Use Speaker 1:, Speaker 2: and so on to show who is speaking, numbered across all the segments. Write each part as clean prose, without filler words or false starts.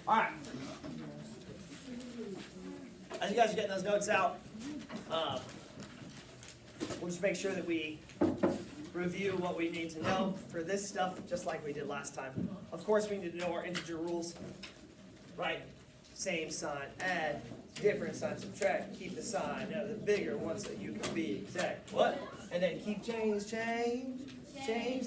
Speaker 1: All right. As you guys are getting those notes out, we'll just make sure that we review what we need to know for this stuff, just like we did last time. Of course, we need to know our integer rules, right? Same sign, add, different sign, subtract, keep the sign. Now the bigger one so you can be exact. What? And then keep change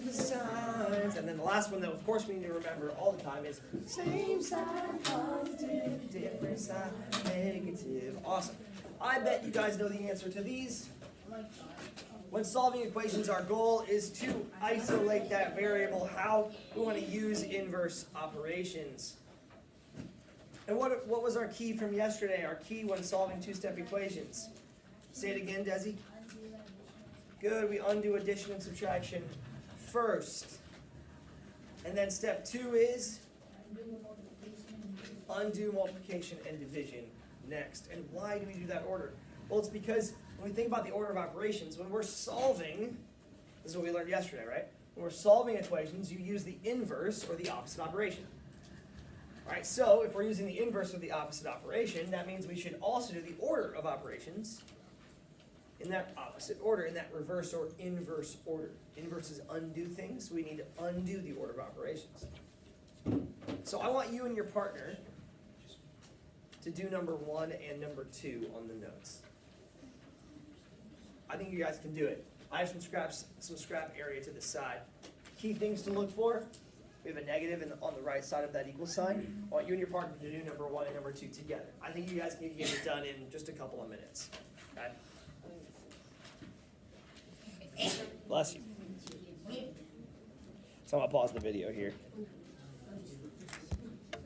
Speaker 1: the signs. And then the last one that, of course, we need to remember all the time is same sign, positive, different sign, negative. Awesome. I bet you guys know the answer to these. When solving equations, our goal is to isolate that variable. How we want to use inverse operations. And what was our key from yesterday? Our key when solving two-step equations. Say it again, Desi. Good, we undo addition and subtraction first. And then step 2 is undo multiplication and division next. And why do we do that order? Well, it's because when we think about the order of operations, when we're solving, this is what we learned yesterday, right? When we're solving equations, you use the inverse or the opposite operation. All right, so if we're using the inverse or the opposite operation, that means we should also do the order of operations in that opposite order, in that reverse or inverse order. Inverse is undo things, so we need to undo the order of operations. So I want you and your partner to do number 1 and number 2 on the notes. I think you guys can do it. I have some scrap area to the side. Key things to look for. We have a negative on the right side of that equal sign. I want you and your partner to do number 1 and number 2 together. I think you guys can get it done in just a couple of minutes. Okay? Bless you. So I'm gonna pause the video here. I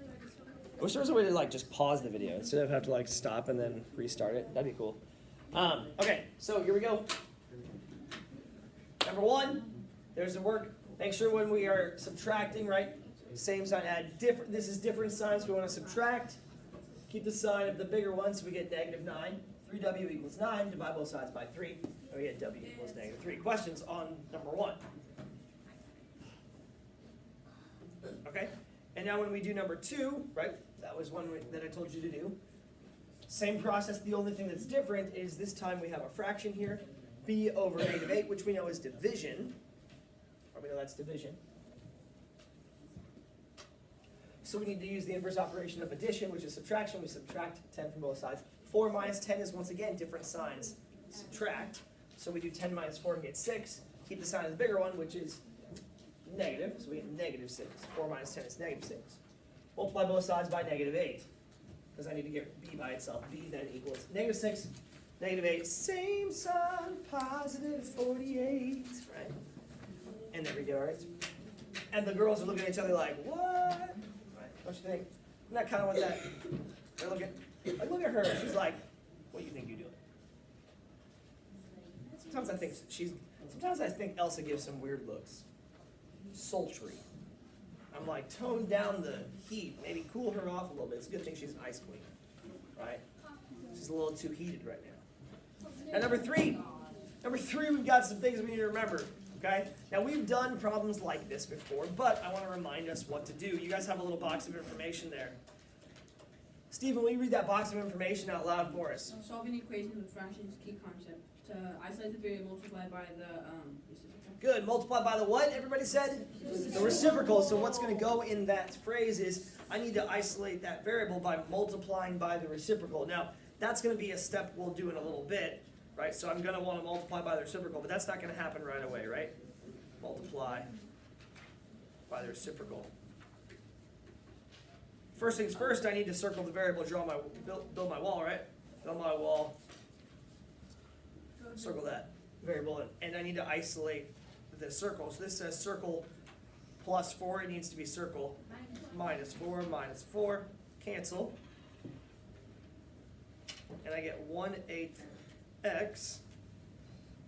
Speaker 1: wish there was a way to just pause the video instead of have to stop and then restart it. That'd be cool. Okay, so here we go. Number 1, there's the work. Make sure when we are subtracting, right? Same sign, add different. This is different signs. We want to subtract. Keep the sign of the bigger one, so we get -9. 3w equals 9. Divide both sides by 3. And we get w equals -3. Questions on number 1? Okay. And now when we do number 2, right? That was one that I told you to do. Same process. The only thing that's different is this time we have a fraction here, b over -8, which we know is division. Or we know that's division. So we need to use the inverse operation of addition, which is subtraction. We subtract 10 from both sides. 4 minus 10 is, once again, different signs. Subtract. So we do 10 minus 4 and get 6. Keep the sign of the bigger one, which is negative. So we get -6. 4 minus 10 is -6. Multiply both sides by -8. Because I need to get b by itself. B then equals -6, -8. Same sign, positive 48. Right? And there we go, right? And the girls are looking at each other like, what? Right? Don't you think? Isn't that kind of what that? They're looking. Like, look at her. She's like, what do you think you're doing? Sometimes I think Elsa gives some weird looks. Sultry. I'm like, tone down the heat. Maybe cool her off a little bit. It's a good thing she's an ice queen. Right? She's a little too heated right now. And number 3, we've got some things we need to remember. Okay? Now, we've done problems like this before, but I want to remind us what to do. You guys have a little box of information there. Stephen, will you read that box of information out loud for us?
Speaker 2: Solving equations with fractions, key concept. To isolate the variable, multiply by the reciprocal.
Speaker 1: Good. Multiply by the what, everybody said? The reciprocal. So what's going to go in that phrase is, I need to isolate that variable by multiplying by the reciprocal. Now, that's going to be a step we'll do in a little bit. Right, so I'm going to want to multiply by the reciprocal, but that's not going to happen right away, right? Multiply by the reciprocal. First things first, I need to circle the variable, build my wall, right? Build my wall, circle that variable, and I need to isolate the circle. So this says circle plus 4, it needs to be circle minus 4, cancel. And I get 1/8 x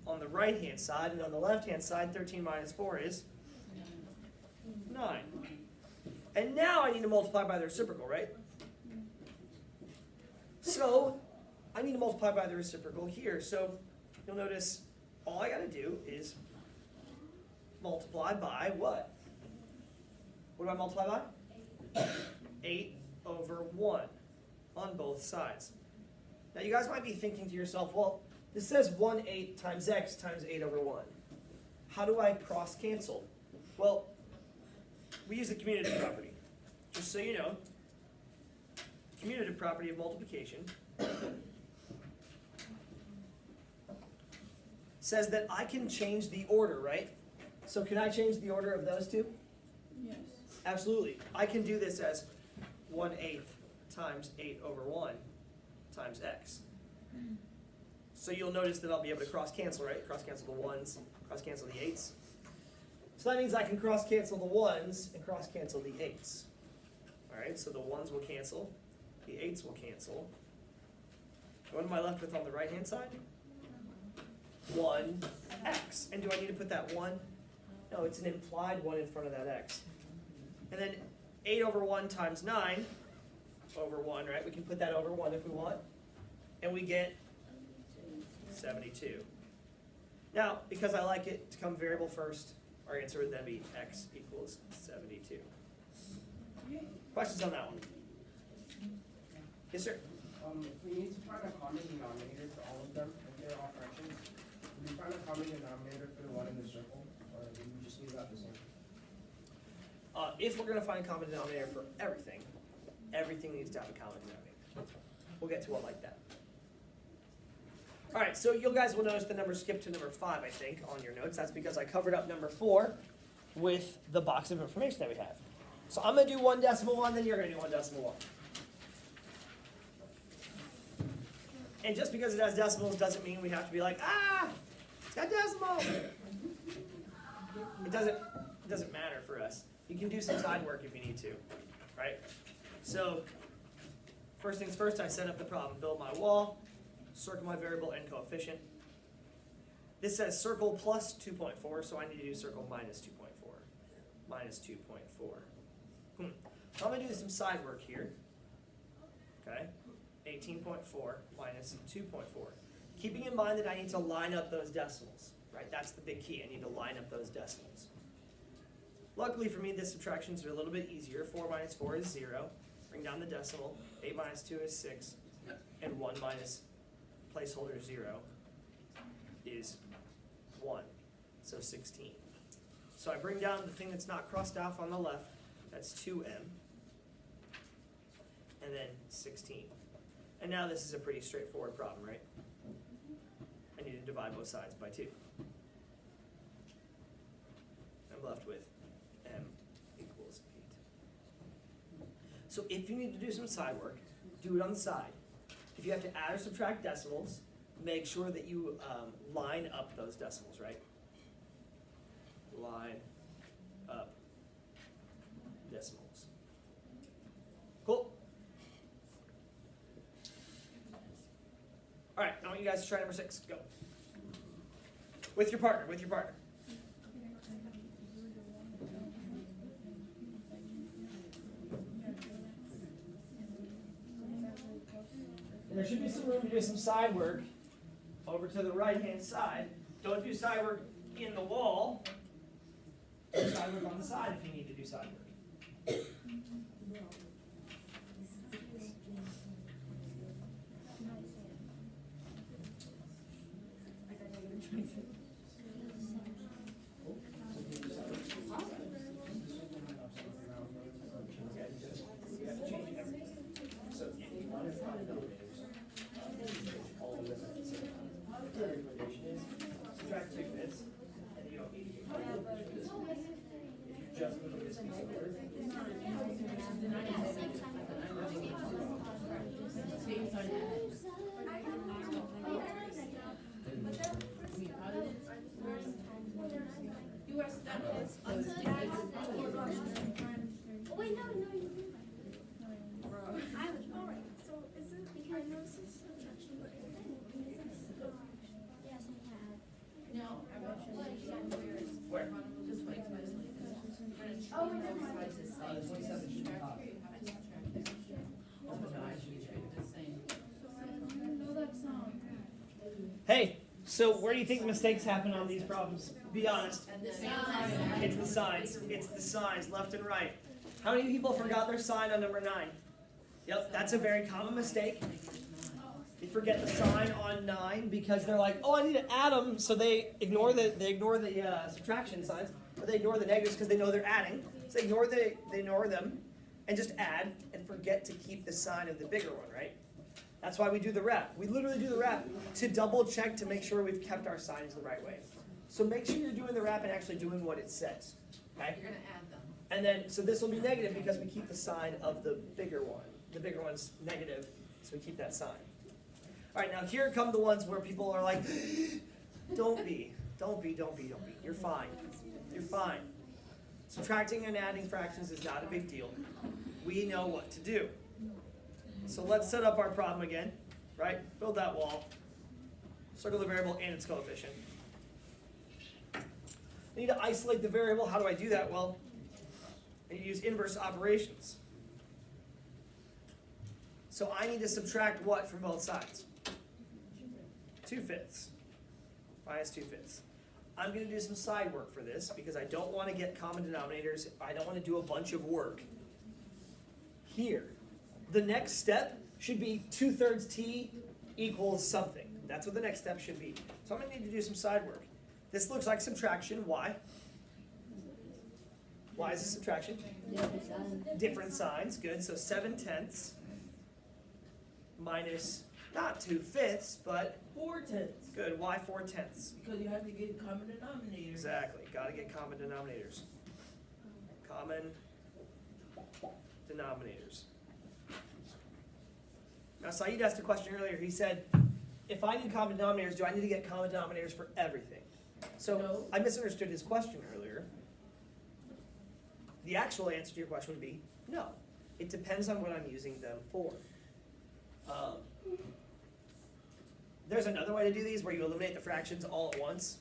Speaker 1: on the right-hand side, and on the left-hand side, 13 minus 4 is 9. And now I need to multiply by the reciprocal, right? So I need to multiply by the reciprocal here. So you'll notice all I got to do is multiply by what? What do I multiply by? 8 over 1 on both sides. Now you guys might be thinking to yourself, well, this says 1/8 times x times 8 over 1. How do I cross cancel? Well, we use the commutative property. Just so you know, commutative property of multiplication says that I can change the order, right? So can I change the order of those two?
Speaker 2: Yes.
Speaker 1: Absolutely. I can do this as 1/8 times 8 over 1 times x. So you'll notice that I'll be able to cross cancel, right? Cross cancel the 1s, cross cancel the 8s. So that means I can cross cancel the 1s and cross cancel the 8s. All right, so the 1s will cancel, the 8s will cancel. What am I left with on the right-hand side? 1x. And do I need to put that 1? No, it's an implied 1 in front of that x. And then 8 over 1 times 9 over 1, right? We can put that over 1 if we want. And we get 72. Now, because I like it to come variable first, our answer would then be x equals 72. Questions on that one? Yes, sir?
Speaker 3: If we need to find a common denominator for all of them, if they're all fractions, would we find a common denominator for the one in the circle, or would we just leave that the same?
Speaker 1: If we're going to find a common denominator for everything, everything needs to have a common denominator. We'll get to it like that. All right, so you guys will notice the number skipped to number 5, I think, on your notes. That's because I covered up number 4 with the box of information that we have. So I'm going to do 1 decimal 1, then you're going to do 1 decimal 1. And just because it has decimals doesn't mean we have to be like, it's got decimals. It doesn't matter for us. You can do some side work if you need to, right? So first things first, I set up the problem, build my wall, circle my variable and coefficient. This says circle plus 2.4, so I need to do circle minus 2.4. Minus 2.4. So I'm going to do some side work here. Okay, 18.4 minus 2.4. Keeping in mind that I need to line up those decimals, right? That's the big key. I need to line up those decimals. Luckily for me, the subtractions are a little bit easier. 4 minus 4 is 0. Bring down the decimal. 8 minus 2 is 6. And 1 minus placeholder 0 is 1. So 16. So I bring down the thing that's not crossed off on the left. That's 2m. And then 16. And now this is a pretty straightforward problem, right? I need to divide both sides by 2. I'm left with m equals 8. So if you need to do some side work, do it on the side. If you have to add or subtract decimals, make sure that you line up those decimals, right? Line up decimals. Cool. All right, I want you guys to try number 6. Go. With your partner, with your partner. And there should be some room to do some side work over to the right-hand side. Don't do side work in the wall. Do side work on the side if you need to do side work. Subtract 2 bits, and you don't need to if you just move this piece over.
Speaker 2: You are stuck.
Speaker 4: Oh wait, no, I was alright. So is it because this is subtraction? Yes, I have.
Speaker 2: No, I want you to see
Speaker 1: Where?
Speaker 2: just wait.
Speaker 4: Oh, it's not.
Speaker 3: The 27 should be top.
Speaker 4: No, that's not.
Speaker 1: Hey, so where do you think the mistakes happen on these problems? Be honest. It's the signs. It's the signs, left and right. How many people forgot their sign on number 9? Yep, that's a very common mistake. They forget the sign on 9 because they're like, oh, I need to add them, so they ignore the subtraction signs, or they ignore the negatives because they know they're adding. So they ignore them and just add and forget to keep the sign of the bigger one, right? That's why we do the rep. We literally do the rep to double check to make sure we've kept our signs the right way. So make sure you're doing the rep and actually doing what it says. Okay?
Speaker 5: You're gonna add them.
Speaker 1: And then, so this will be negative because we keep the sign of the bigger one. The bigger one's negative, so we keep that sign. All right, now here come the ones where people are like, don't be. You're fine. You're fine. Subtracting and adding fractions is not a big deal. We know what to do. So let's set up our problem again, right? Build that wall. Circle the variable and its coefficient. I need to isolate the variable. How do I do that? Well, I need to use inverse operations. So I need to subtract what from both sides? 2/5 minus 2/5. I'm going to do some side work for this because I don't want to get common denominators. I don't want to do a bunch of work here. The next step should be 2/3 t equals something. That's what the next step should be. So I'm going to need to do some side work. This looks like subtraction. Why? Why is it subtraction? Different signs. Good. So 7/10 minus not 2/5, but
Speaker 6: 4/10.
Speaker 1: good. Why 4/10?
Speaker 6: Because you have to get common denominator.
Speaker 1: Exactly. Got to get common denominators. Common denominators. Now, Saeed asked a question earlier. He said, if I need common denominators, do I need to get common denominators for everything? So
Speaker 6: No.
Speaker 1: I misunderstood his question earlier. The actual answer to your question would be no. It depends on what I'm using them for. There's another way to do these where you eliminate the fractions all at once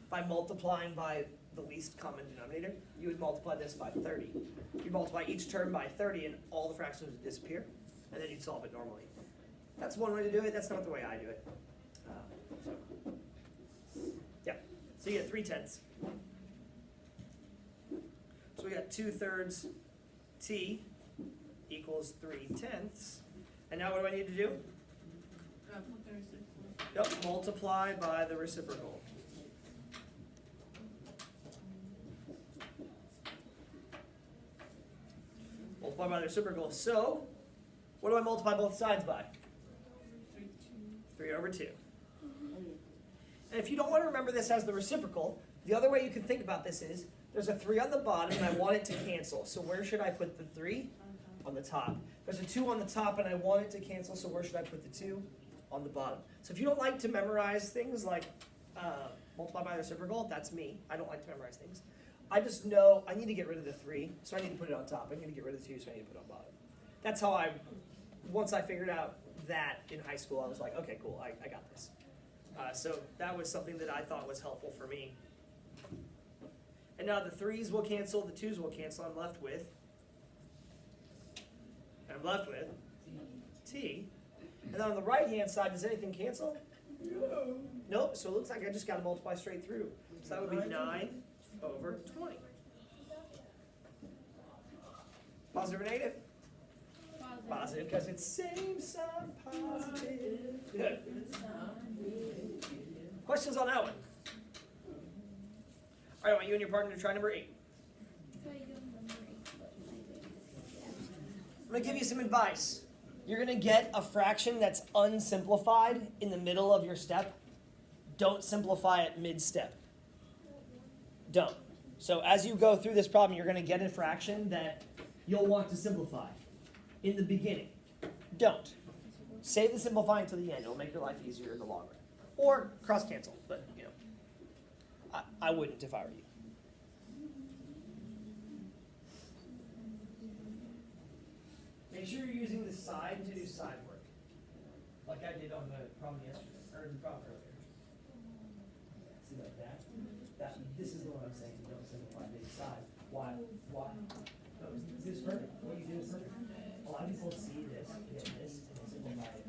Speaker 1: by multiplying by the least common denominator. You would multiply this by 30. You multiply each term by 30 and all the fractions would disappear, and then you'd solve it normally. That's one way to do it. That's not the way I do it. Yeah, so you get 3/10. So we got 2/3 t equals 3/10. And now what do I need to do? Yep, multiply by the reciprocal. Multiply by the reciprocal. So, what do I multiply both sides by? 3/2. And if you don't want to remember this as the reciprocal, the other way you can think about this is, there's a 3 on the bottom and I want it to cancel. So where should I put the 3? On the top. There's a 2 on the top and I want it to cancel, so where should I put the 2? On the bottom. So if you don't like to memorize things like multiply by the reciprocal, that's me. I don't like to memorize things. I just know I need to get rid of the 3, so I need to put it on top. I need to get rid of the 2, so I need to put it on bottom. That's how once I figured out that in high school, I was like, okay, cool, I got this. So that was something that I thought was helpful for me. And now the 3's will cancel, the 2's will cancel. I'm left with t. And then on the right-hand side, does anything cancel?
Speaker 6: No.
Speaker 1: Nope, so it looks like I just got to multiply straight through. So that would be 9/20. Positive or negative? Positive, because it's same sign positive. Good. Questions on that one? All right, I want you and your partner to try number 8. I'm going to give you some advice. You're going to get a fraction that's unsimplified in the middle of your step. Don't simplify it mid-step. Don't. So as you go through this problem, you're going to get a fraction that you'll want to simplify in the beginning. Don't. Save the simplifying to the end. It'll make your life easier in the long run. Or cross-cancel, but you know, I wouldn't if I were you. Make sure you're using the side to do side work, like I did on the problem yesterday, or the problem earlier. See like that? This is the one I'm saying, you don't simplify big side. Why? No, this is perfect. What you do is perfect. A lot of people see this, get this, and they simplify it.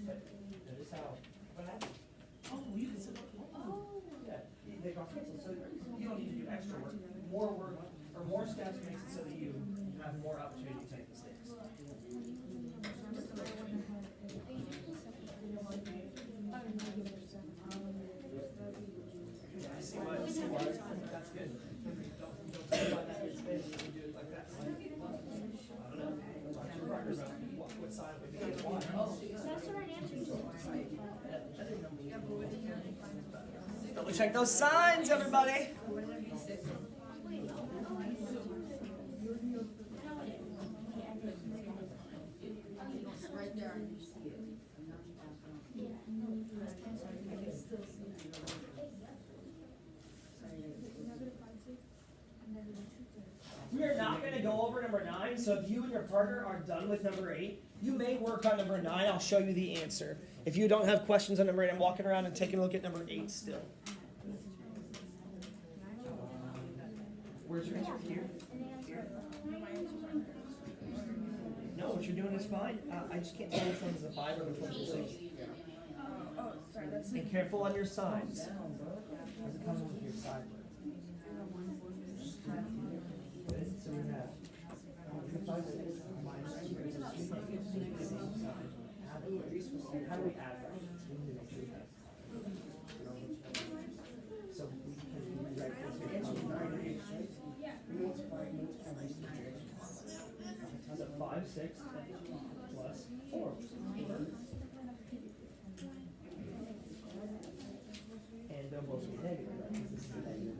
Speaker 1: But notice how, what happened?
Speaker 6: Oh, you can simplify. Oh.
Speaker 1: Yeah, they got canceled, so you don't need to do extra work. More work, or more steps makes it so that you have more opportunity to make mistakes. check those signs, everybody.
Speaker 2: Right there.
Speaker 1: We are not going to go over number 9, so if you and your partner are done with number 8, you may work on number 9. I'll show you the answer. If you don't have questions on number 8, I'm walking around and taking a look at number 8 still. Where's your answer? Here? Here? No, what you're doing is fine. I just can't tell which one's the 5 or which one's the 6.
Speaker 4: Oh, sorry, that's
Speaker 1: Be careful on your signs. As it comes with your side. Good. So we have 5, 6, minus 2 is the same sign. How do we add fractions? We need to make sure we have. So we can rewrite this. So 5, 6 plus 4. And they'll both be negative, right? Because this is a negative.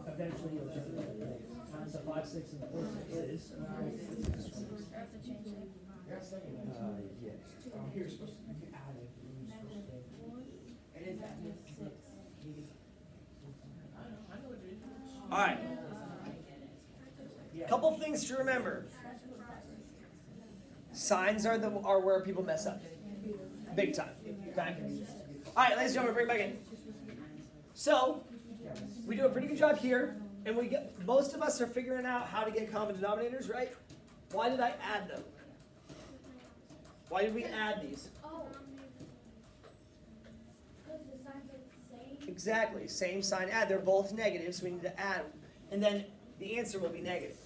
Speaker 1: Eventually you'll turn it into negative. So 5, 6, and 4, 6 is. Yes.
Speaker 3: You're supposed to, you can add it. It is at 6.
Speaker 1: All right. Couple things to remember. Signs are where people mess up. Big time. Okay? All right, ladies and gentlemen, bring it back in. So, we do a pretty good job here, and most of us are figuring out how to get common denominators, right? Why did I add them? Why did we add these?
Speaker 4: Oh. Because the signs are the same.
Speaker 1: Exactly, same sign add. They're both negative, so we need to add them. And then the answer will be negative.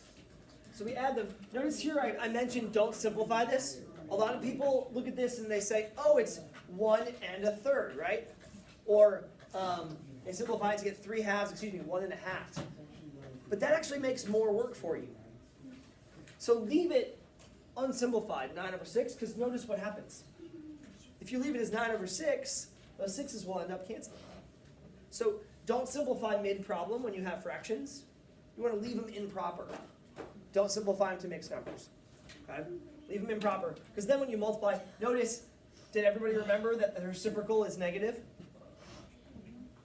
Speaker 1: So we add them. Notice here I mentioned don't simplify this. A lot of people look at this and they say, oh, it's 1 1/3, right? Or they simplify it to get 3 halves, 1 1/2. But that actually makes more work for you. So leave it unsimplified, 9/6, because notice what happens. If you leave it as 9/6, those 6's will end up canceling. So don't simplify mid-problem when you have fractions. You want to leave them improper. Don't simplify them to mixed numbers. Okay? Leave them improper. Because then when you multiply, notice, did everybody remember that the reciprocal is negative?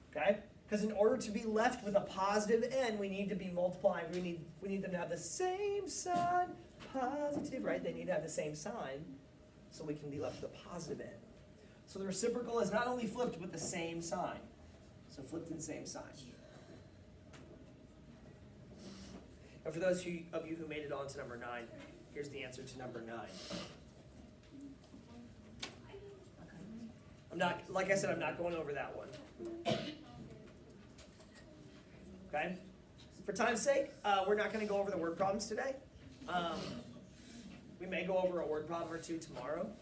Speaker 1: Okay? Because in order to be left with a positive n, we need to be multiplying. We need them to have the same sign. Positive, right? They need to have the same sign so we can be left with a positive n. So the reciprocal is not only flipped with the same sign. So flipped in the same sign. And for those of you who made it on to number 9, here's the answer to number 9. Like I said, I'm not going over that one. Okay? For time's sake, we're not going to go over the word problems today. We may go over a word problem or two tomorrow.